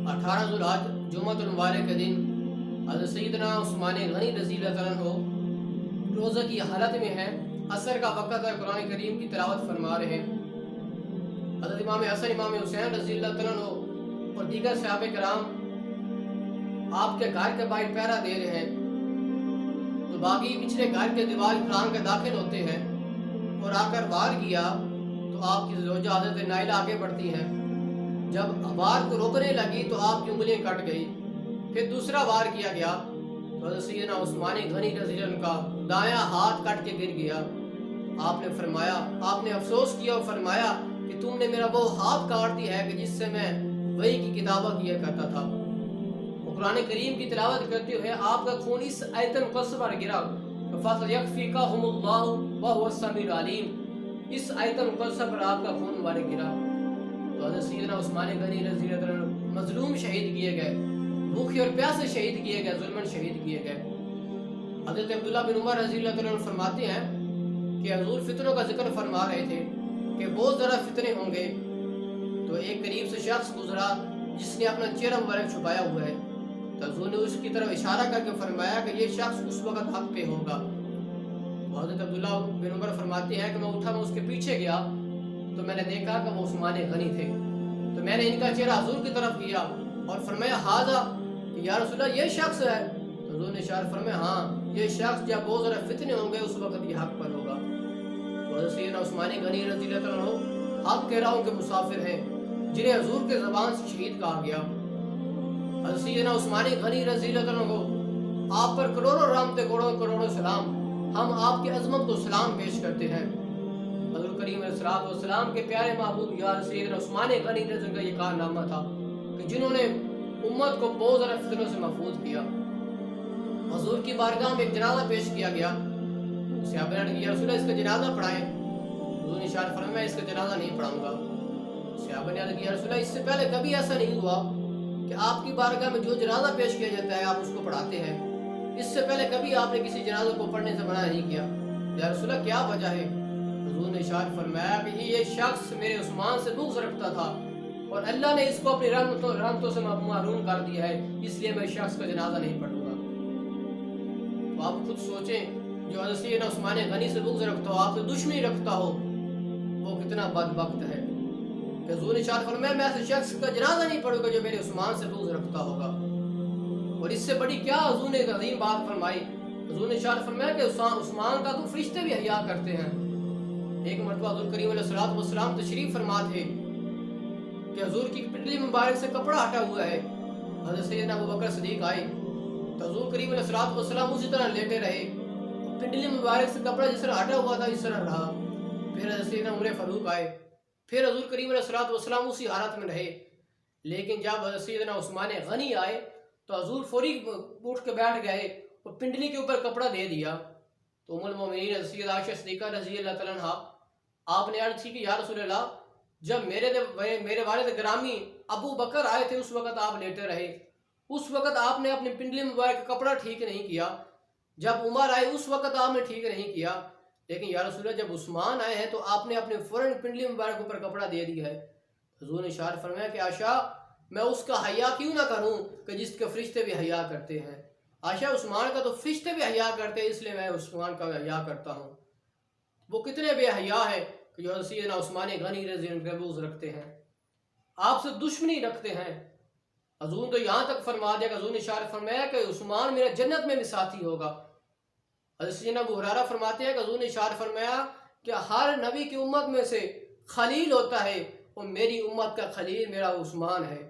18 ذوالحج جمعۃ المبارک کے دن حضرت سیدنا عثمان غنی رضی اللہ عنہ روزہ کی حالت میں ہیں، عصر کا وقت ہے، قرآن کریم کی تلاوت فرما رہے ہیں۔ حضرت امام حسن امام حسین رضی اللہ عنہ اور دیگر صحابہ کرام آپ کے گھر کے باہر پہرا دے رہے ہیں، تو باقی پچھلے گھر کے دیوار قرآن کے داخل ہوتے ہیں اور آ کر وار کیا تو آپ کی زوجہ حضرت نائلہ آگے بڑھتی ہیں۔ جب وار کو روکنے لگی تو آپ کی انگلیاں کٹ گئی، پھر دوسرا وار کیا گیا تو حضرت سیدنا عثمان غنی رضی اللہ عنہ کا دایاں ہاتھ کٹ کے گر گیا۔ آپ نے فرمایا، آپ نے افسوس کیا اور فرمایا کہ تم نے میرا وہ ہاتھ کاٹ دیا ہے کہ جس سے میں وحی کی کتابت کیا کرتا تھا۔ قرآن کریم کی تلاوت کرتے ہوئے آپ کا خون اس آیت مقدسہ پر گرا، فَسَيَكْفِيكَهُمُ اللَّهُ وَهُوَ السَّمِيعُ الْعَلِيمُ، اس آیت مقدسہ پر آپ کا خون مبارک گرا۔ تو حضرت سیدنا عثمان غنی رضی اللہ عنہ مظلوم شہید کیے گئے، بھوکے اور پیاسے شہید کیے گئے، ظلماً شہید کیے گئے۔ حضرت عبداللہ بن عمر رضی اللہ عنہ فرماتے ہیں کہ حضور فتنوں کا ذکر فرما رہے تھے کہ بہت زیادہ فتنے ہوں گے، تو ایک قریب سے شخص گزرا جس نے اپنا چہرہ مبارک چھپایا ہوا ہے، تو حضور نے اس کی طرف اشارہ کر کے فرمایا کہ یہ شخص اس وقت حق پہ ہوگا۔ تو حضرت عبداللہ بن عمر فرماتے ہیں کہ میں اٹھا، میں اس کے پیچھے گیا تو میں نے دیکھا کہ وہ عثمان غنی تھے، تو میں نے ان کا چہرہ حضور کی طرف کیا اور فرمایا ہاذا، کہ یا رسول اللہ یہ شخص ہے؟ تو حضور نے اشارہ فرمایا ہاں یہ شخص جب بہت زیادہ فتنے ہوں گے اس وقت یہ حق پر ہوگا۔ تو حضرت سیدنا عثمان غنی رضی اللہ عنہ حق کہہ رہا ہوں کہ مسافر ہیں جنہیں حضور کے زبان سے شہید کہا گیا۔ حضرت سیدنا عثمان غنی رضی اللہ عنہ کو آپ پر کروڑوں رحمتیں، کروڑوں سلام، ہم آپ کی عظمت کو سلام پیش کرتے ہیں۔ حضور کریم علیہ السلام کے پیارے محبوب یا سیدنا عثمان غنی رضی اللہ عنہ کا یہ کارنامہ تھا کہ جنہوں نے امت کو بہت زیادہ فتنوں سے محفوظ کیا۔ حضور کی بارگاہ میں ایک جنازہ پیش کیا گیا، صحابہ نے یا رسول اللہ اس کا جنازہ پڑھائیں، حضور نے اشارہ فرمایا میں اس کا جنازہ نہیں پڑھاؤں گا۔ صحابہ نے کہا یا رسول اللہ اس سے پہلے کبھی ایسا نہیں ہوا کہ آپ کی بارگاہ میں جو جنازہ پیش کیا جاتا ہے آپ اس کو پڑھاتے ہیں، اس سے پہلے کبھی آپ نے کسی جنازے کو پڑھنے سے منع نہیں کیا۔ یا رسول اللہ کیا وجہ ہے؟ حضور نے اشارہ فرمایا کہ یہ شخص میرے عثمان سے بغض رکھتا تھا اور اللہ نے اس کو اپنی رحمتوں سے محروم کر دیا ہے، اس لیے میں اس شخص کا جنازہ نہیں پڑھوں گا۔ تو آپ خود سوچیں، جو حضرت سیدنا عثمان غنی سے بغض رکھتا ہو، آپ سے دشمنی رکھتا ہو، وہ کتنا بدبخت ہے کہ حضور نے اشارہ فرمایا میں ایسے شخص کا جنازہ نہیں پڑھوں گا جو میرے عثمان سے بغض رکھتا ہوگا۔ اور اس سے بڑی کیا حضور نے ایک عظیم بات فرمائی، حضور نے اشارہ فرمایا کہ عثمان کا تو فرشتے بھی حیا کرتے ہیں۔ ایک مرتبہ حضور کریم علیہ السلام تشریف فرما تھے کہ حضور کی پنڈلی مبارک سے کپڑا ہٹا ہوا ہے، حضرت سیدنا ابوبکر صدیق آئے تو حضور کریم علیہ السلام اسی طرح لیٹے رہے، پنڈلی مبارک سے کپڑا جس طرح ہٹا ہوا تھا اس طرح رہا۔ پھر حضرت سیدنا عمر فاروق آئے، پھر حضور کریم علیہ السلام اسی حالت میں رہے، لیکن جب حضرت سیدنا عثمان غنی آئے تو حضور فوری اٹھ کے بیٹھ گئے اور پنڈلی کے اوپر کپڑا دے دیا۔ تو ام المومنین حضرت سیدہ عائشہ صدیقہ رضی اللہ تعالیٰ عنہا آپ نے عرض کی کہ یا رسول اللہ جب میرے والد گرامی ابو بکر آئے تھے اس وقت آپ لیٹے رہے، اس وقت آپ نے اپنی پنڈلی مبارک کا کپڑا ٹھیک نہیں کیا، جب عمر آئے اس وقت آپ نے ٹھیک نہیں کیا، لیکن یا رسول اللہ جب عثمان آئے ہیں تو آپ نے اپنے فوراً پنڈلی مبارک پر کپڑا دے دیا ہے۔ حضور نے اشارہ فرمایا کہ عائشہ میں اس کا حیا کیوں نہ کروں کہ جس کے فرشتے بھی حیا کرتے ہیں؟ عائشہ عثمان کا تو فرشتے بھی حیا کرتے ہیں، اس لیے میں عثمان کا حیا کرتا ہوں۔ وہ کتنے بے حیا ہے کہ جو سیدنا عثمان غنی رضی اللہ عنہ بغض رکھتے ہیں، آپ سے دشمنی رکھتے ہیں۔ حضور تو یہاں تک فرما دیا کہ حضور نے اشارہ فرمایا کہ عثمان میرا جنت میں بھی ساتھی ہوگا۔ حضرت سیدنا ابو ہریرہ فرماتے ہیں کہ حضور نے اشارہ فرمایا کہ ہر نبی کی امت میں سے خلیل ہوتا ہے اور میری امت کا خلیل میرا عثمان ہے۔